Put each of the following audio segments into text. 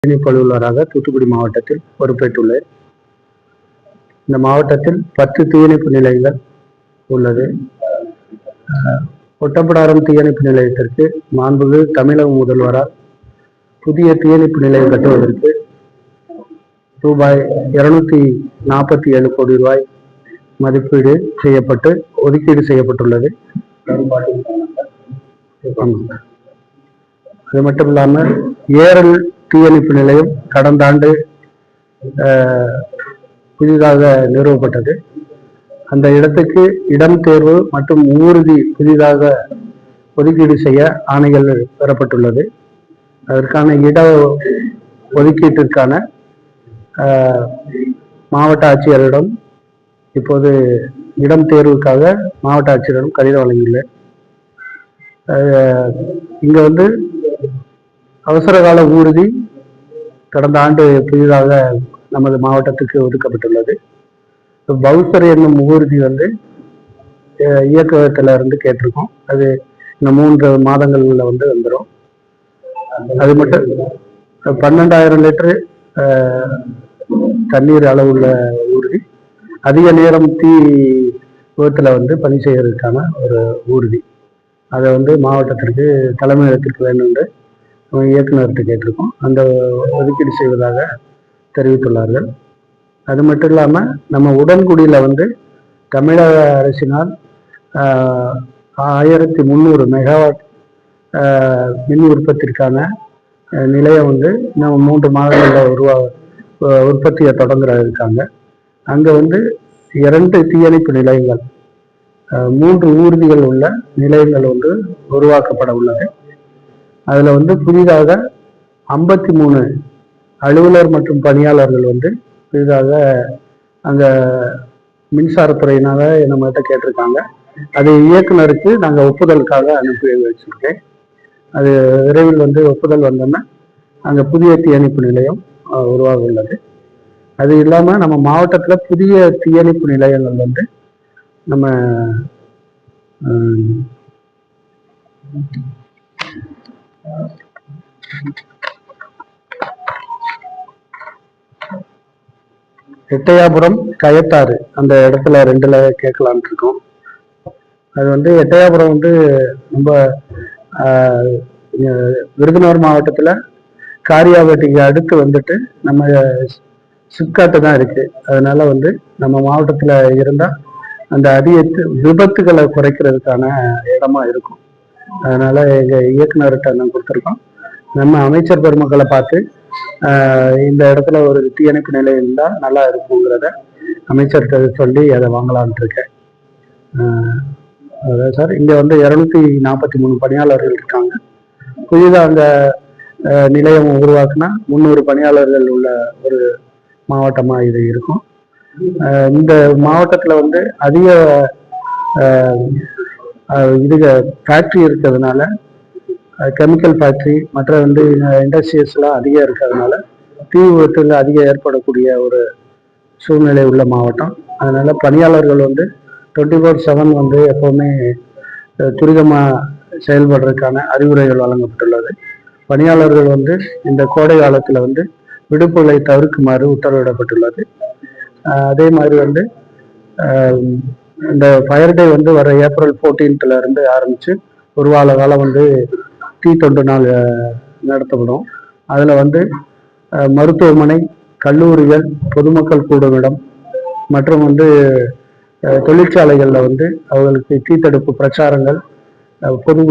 தீயணைப்பு அலுவலராக தூத்துக்குடி மாவட்டத்தில் பொறுப்பேற்றுள்ளேன். இந்த மாவட்டத்தில் 10 தீயணைப்பு நிலையங்கள் உள்ளது. ஒட்டப்பிடாரம் தீயணைப்பு நிலையத்திற்கு மாண்புமிகு தமிழக முதல்வரால் புதிய தீயணைப்பு நிலையம் கட்டுவதற்கு ரூபாய் 247 கோடி ரூபாய் மதிப்பீடு செய்யப்பட்டு ஒதுக்கீடு செய்யப்பட்டுள்ளது. அது மட்டும் இல்லாமல் ஏரல் தீயணைப்பு நிலையம் கடந்த ஆண்டு புதிதாக நிறுவப்பட்டது. அந்த இடத்துக்கு இடம் தேர்வு மற்றும் ஊர்தி புதிதாக ஒதுக்கீடு செய்ய ஆணைகள் பெறப்பட்டுள்ளது. அதற்கான இட ஒதுக்கீட்டிற்கான மாவட்ட ஆட்சியரிடம் இப்போது இடம் தேர்வுக்காக மாவட்ட ஆட்சியரிடம் கடிதம் வழங்கியுள்ளேன். இங்க அவசர கால ஊர்தி கடந்த ஆண்டு புதிதாக நமது மாவட்டத்துக்கு ஒதுக்கப்பட்டுள்ளது. பவுசர் என்னும் ஊர்தி இயக்ககத்துல இருந்து கேட்டிருக்கோம். அது இந்த 3 மாதங்கள்ல வந்துடும். அது மட்டும் 12,000 லிட்டரு தண்ணீர் அளவுள்ள ஊர்தி, அதிக நேரம் தீ விபத்துல பணி செய்யறதுக்கான ஒரு ஊர்தி. அதை மாவட்டத்திற்கு தலைமையகத்திற்கு வேண்டும் என்று இயக்குநர்கிட்ட கேட்டிருக்கோம். அந்த ஒதுக்கீடு செய்வதாக தெரிவித்துள்ளார்கள். அது மட்டும் இல்லாமல் நம்ம உடன்குடியில் தமிழக அரசினால் 1300 மெகாவாட் மின் உற்பத்திற்கான நிலையம் இன்னும் 3 மாதங்களில் உற்பத்தியை தொடங்குற இருக்காங்க. அங்கே 2 தீயணைப்பு நிலையங்கள், 3 ஊர்திகள் உள்ள நிலையங்கள் உருவாக்கப்பட உள்ளது. அதுல புதிதாக 53 அலுவலர் மற்றும் பணியாளர்கள் புதிதாக அங்க மின்சாரத்துறையினால நம்மகிட்ட கேட்டிருக்காங்க. அது இயக்குனருக்கு நாங்கள் ஒப்புதலுக்காக அனுப்பி வச்சிருக்கேன். அது விரைவில் ஒப்புதல் வந்தோன்னா அங்கே புதிய தீயணைப்பு நிலையம் உருவாக உள்ளது. அது இல்லாமல் நம்ம மாவட்டத்தில் புதிய தீயணைப்பு நிலையங்கள் நம்ம எட்டயாபுரம், கயத்தாறு அந்த இடத்துல 2ல கேட்கலான் இருக்கோம். அது எட்டயாபுரம் ரொம்ப விருதுநகர் மாவட்டத்தில் காரியாபட்டிக்கு அடுத்து நம்ம சிப்காட்டு தான் இருக்கு. அதனால நம்ம மாவட்டத்தில் இருந்தால் அந்த அதிக விபத்துகளை குறைக்கிறதுக்கான இடமா இருக்கும். அதனால எங்க இயக்குநர்கிட்ட நான் கொடுத்துருக்கோம். நம்ம அமைச்சர் பெருமக்களை பார்த்து இந்த இடத்துல ஒரு தீயணைப்பு நிலையம் இருந்தால் நல்லா இருக்குங்கிறத அமைச்சர்கிட்ட சொல்லி அதை வாங்கலான்ட்டு இருக்கேன். அதான் சார், இங்கே 243 பணியாளர்கள் இருக்காங்க. புதிதாக அந்த நிலையம் உருவாக்குனா 300 பணியாளர்கள் உள்ள ஒரு மாவட்டமாக இது இருக்கும். இந்த மாவட்டத்தில் அதிக ஃபேக்ட்ரி இருக்கிறதுனால, கெமிக்கல் ஃபேக்ட்ரி மற்ற இண்டஸ்ட்ரீஸ்லாம் அதிகம் இருக்கிறதுனால தீ விபத்துல அதிகம் ஏற்படக்கூடிய ஒரு சூழ்நிலை உள்ள மாவட்டம். அதனால பணியாளர்கள் 24/7 எப்போவுமே துரிதமாக செயல்படுறதுக்கான அறிவுரைகள் வழங்கப்பட்டுள்ளது. பணியாளர்கள் இந்த கோடை காலத்தில் விடுப்புகளை தவிர்க்குமாறு உத்தரவிடப்பட்டுள்ளது. அதே மாதிரி இந்த ஃபயர் டே வர ஏப்ரல் 14th இருந்து ஆரம்பித்து ஒரு வார காலம் தீ தொண்டு நாள் நடத்தப்படும். அதில் மருத்துவமனை, கல்லூரிகள், பொதுமக்கள் கூடும் இடம் மற்றும் தொழிற்சாலைகளில் அவர்களுக்கு தீத்தடுப்பு பிரச்சாரங்கள், பொது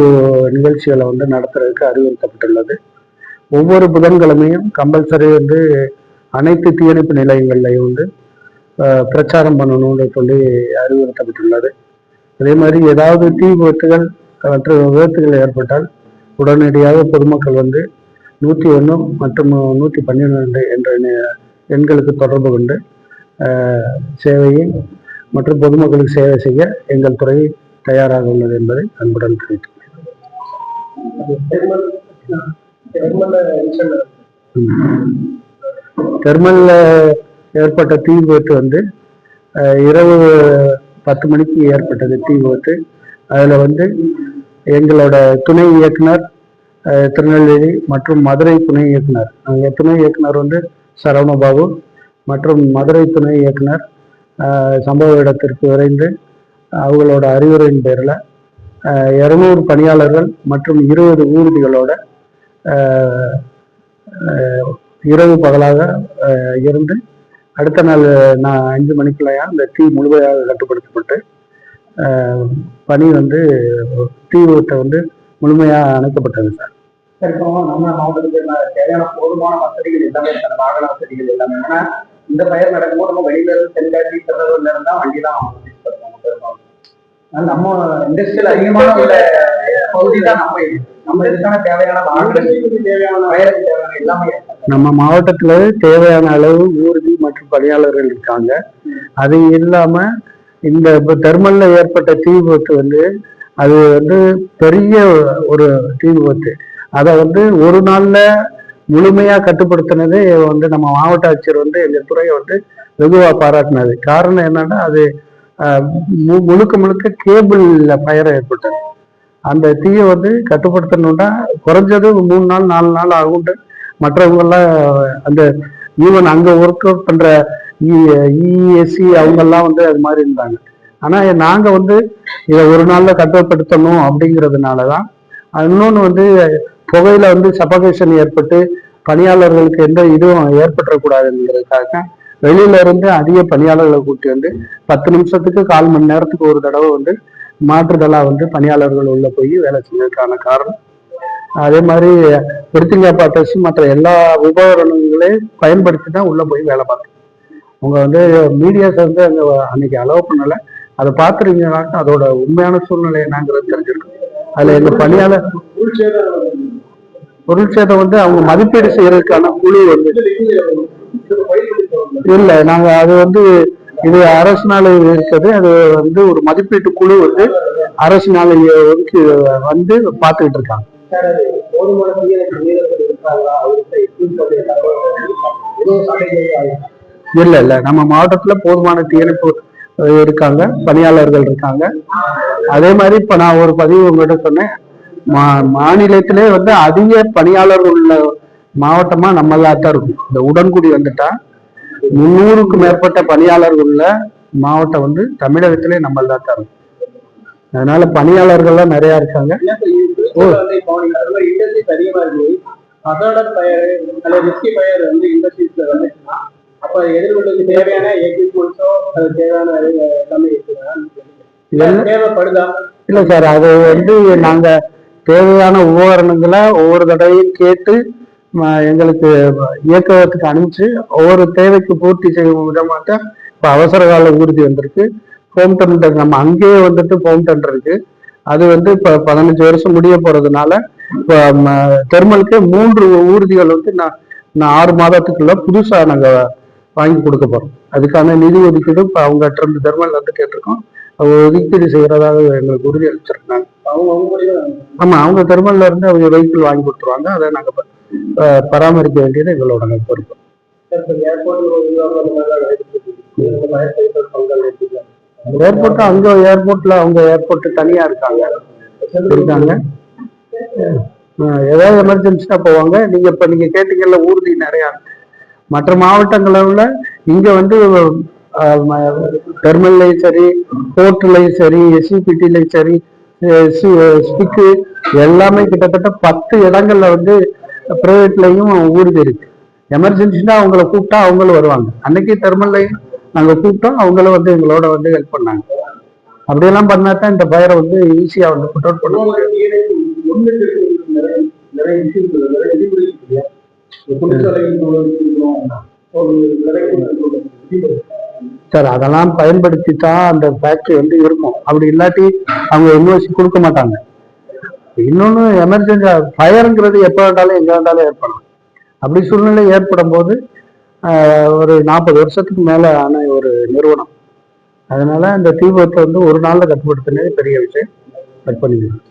நிகழ்ச்சிகளை நடத்துறதுக்கு அறிவுறுத்தப்பட்டுள்ளது. ஒவ்வொரு புதன்கிழமையும் கம்பல்சரி அனைத்து தீயணைப்பு நிலையங்கள்லையும் பிரச்சாரம் பண்ணணும்னு சொல்லி அறிவுறுத்தப்பட்டுள்ளது. அதே மாதிரி ஏதாவது தீ விபத்துகள் மற்ற விபத்துகள் ஏற்பட்டால் உடனடியாக பொதுமக்கள் 101 மற்றும் 112 என்ற எண்களுக்கு தொடர்பு கொண்டு சேவையை மற்றும் பொதுமக்களுக்கு சேவை செய்ய எங்கள் துறை தயாராக உள்ளது என்பதை அன்புடன் தெரிவித்துள்ளேன். தெர்மல்ல ஏற்பட்ட தீ விபத்து இரவு 10 மணிக்கு ஏற்பட்டது தீ விபத்து. அதில் எங்களோட துணை இயக்குனர் திருநெல்வேலி மற்றும் மதுரை துணை இயக்குனர். துணை இயக்குனர் வந்து சரவணபாபு மற்றும் மதுரை துணை இயக்குனர் சம்பவ இடத்திற்கு விரைந்து அவங்களோட அறிவுரையின் பேரில் 200 பணியாளர்கள் மற்றும் 20 ஊர்திகளோட இரவு பகலாக இருந்து அடுத்த நாள் 5 மணிக்குள்ளையா இந்த தீ முழுமையாக கட்டுப்படுத்தப்பட்டு பணி வந்து தீ விபத்தை வந்து முழுமையாக அணைக்கப்பட்டது சார். இப்போ நம்ம மாவட்டத்துக்கு தேவையான போதுமான வசதிகள் எல்லாமே வாகன வசதிகள் எல்லாமே. ஏன்னா இந்த பயிர் நடக்கும்போது நம்ம வெளியில இருந்து தென்காசி திருநெல்வேலியில இருந்தா வண்டி தான் யூஸ் பண்ணுவோம். நம்ம இண்டஸ்ட்ரியல் அதிகமான உள்ள பகுதி தான் நம்ம இதுக்கான தேவையான வாகனங்களுக்கு தேவையான வயலுக்கு தேவையான எல்லாமே நம்ம மாவட்டத்துல தேவையான அளவு ஊர்தி மற்றும் பணியாளர்கள் இருக்காங்க. அது இல்லாம இந்த தெர்மல்ல ஏற்பட்ட தீ விபத்து வந்து அது வந்து பெரிய ஒரு தீ விபத்து. அதை வந்து ஒரு நாள்ல முழுமையா கட்டுப்படுத்தினதே வந்து நம்ம மாவட்ட ஆட்சியர் வந்து எங்க துறையை வந்து வெகுவா பாராட்டினது. காரணம் என்னன்னா அது முழுக்க முழுக்க கேபிள்ல ஃபயர் ஏற்பட்டது. அந்த தீயை வந்து கட்டுப்படுத்தணும்னா குறைஞ்சது 3 நாள் 4 நாள் ஆகும்ட்டு மற்றவங்கெல்லாம் அந்த ஈவன் அங்க ஒர்க் அவுட் பண்ற இஎஸ்சி அவங்கெல்லாம் வந்து அது மாதிரி இருந்தாங்க. ஆனா நாங்க வந்து இதை ஒரு நாள்ல கட்டுப்படுத்தணும் அப்படிங்கிறதுனாலதான். இன்னொன்று வந்து புகையில வந்து சபகேஷன் ஏற்பட்டு பணியாளர்களுக்கு எந்த இதுவும் ஏற்பட்டுறக்கூடாதுங்கிறதுக்காக வெளியில இருந்து அதிக பணியாளர்களை கூட்டி வந்து 10 நிமிஷத்துக்கு 1/4 மணி நேரத்துக்கு ஒரு தடவை வந்து மாற்றுதலா வந்து பணியாளர்கள் உள்ள போய் வேலை செஞ்சதுக்கான காரணம். அதே மாதிரி பிரித்திங்கா டெஸ்ட் மற்ற எல்லா உபகரணங்களையும் பயன்படுத்தி தான் உள்ள போய் வேலை பார்த்தோம். அவங்க வந்து மீடியாஸ் வந்து அங்க அன்னைக்கு அலோவ் பண்ணல. அதை பார்த்துருக்கீங்கன்னாக்கா அதோட உண்மையான சூழ்நிலை என்னங்கிறது தெரிஞ்சிருக்கும். அதுல எங்க பணியாளர் பொருள் சேதம் வந்து அவங்க மதிப்பீடு செய்யறதுக்கான குழு வந்து இல்ல. நாங்க அது வந்து இது அரசினால இருக்குது. அது வந்து ஒரு மதிப்பீட்டு குழு வந்து அரசினால ஒதுக்கி வந்து பார்த்துக்கிட்டு இருக்காங்க. இல்ல நம்ம மாவட்டத்துல போதுமான தீயணைப்பு இருக்காங்க, பணியாளர்கள் இருக்காங்க. அதே மாதிரி இப்ப நான் ஒரு பதிவு உங்ககிட்ட சொன்னேன், மாநிலத்திலே வந்து அதிக பணியாளர்கள் உள்ள மாவட்டமா நம்மளாத்தான் தான் இருக்கும். இந்த உடன்குடி வந்துட்டா 300க்கு மேற்பட்ட பணியாளர்கள் உள்ள மாவட்டம் வந்து தமிழகத்திலே நம்மளாத்தான் தான் இருக்கும். அதனால பணியாளர்கள்லாம் நிறைய இருக்காங்க. இல்ல சார், அது வந்து நாங்க தேவையான உபகரணங்களை ஒவ்வொரு தடவையும் கேட்டு எங்களுக்கு இயக்கத்துக்கு அனுப்பிச்சு ஒவ்வொரு தேவைக்கு பூர்த்தி செய்யும் விதமாக இப்ப அவசர கால ஊர்தி வந்திருக்கு. ஹோம் டெண்டர் நம்ம அங்கேயே வந்துட்டு ஹோம் டெண்டர் இருக்கு. அது வந்து இப்ப 15 வருஷம் முடிய போறதுனால இப்ப தெர்மலுக்கு 3 ஊர்திகள் வந்து நான் 6 மாதத்துக்குள்ள புதுசா நாங்க வாங்கி கொடுக்க போறோம். அதுக்கான நிதி ஒதுக்கீடு இப்ப அவங்ககிட்ட இருந்து தெர்மல் வந்து கேட்டிருக்கோம். ஒதுக்கீடு செய்யறதாக எங்களுக்கு உறுதி அளிச்சிருக்காங்க. ஆமா, அவங்க தெர்மல்ல இருந்து அவங்க வெஹிக்கிள் வாங்கி கொடுத்துருவாங்க. அதை நாங்க பராமரிக்க வேண்டியது எங்களோட பொறுப்பு. ஏர்போர்ட் அங்க ஏர்போர்ட்ல அவங்க ஏர்போர்ட் தனியா இருக்காங்க. ஏதாவது எமர்ஜென்சியா போவாங்க. நீங்க கேட்டீங்கல்ல ஊர்தி நிறைய மற்ற மாவட்டங்கள இங்க வந்து தெர்மல்லையும் சரி, போர்ட்லையும் சரி, எஸ்சிபிடிலையும் சரி, ஸ்டிக்கு எல்லாமே கிட்டத்தட்ட 10 இடங்கள்ல வந்து பிரைவேட்லையும் ஊர்தி இருக்கு. எமர்ஜென்சினா அவங்கள கூப்பிட்டா அவங்களும் வருவாங்க. அன்னைக்கு தெர்மல்லையும் நாங்க கூப்பிட்டோம், அவங்களும் வந்து எங்களோட வந்து ஹெல்ப் பண்ணாங்க. அப்படியெல்லாம் பண்ணாதான் இந்த ஃபயரை வந்து ஈஸியா வந்து புட் அவுட் பண்ணுவாங்க. சார், அதெல்லாம் பயன்படுத்தி தான் அந்த ஃபேக்டரி வந்து இருக்கும். அப்படி இல்லாட்டி அவங்க யூனிவர்சிட்டி கொடுக்க மாட்டாங்க. இன்னொன்னு எமர்ஜென்சி ஃபயருங்கிறது எப்போ வேண்டாலும் எங்க வேண்டாலும் ஏற்படலாம். அப்படி சூழ்நிலை ஏற்படும் போது ஒரு 40 வருஷத்துக்கு மேல ஆன ஒரு நிறுவனம். அதனால அந்த தீ விபத்தை வந்து ஒரு நாள்ல கட்டுப்படுத்தினது பெரிய விஷயம். கட் பண்ணிக்கலாம்.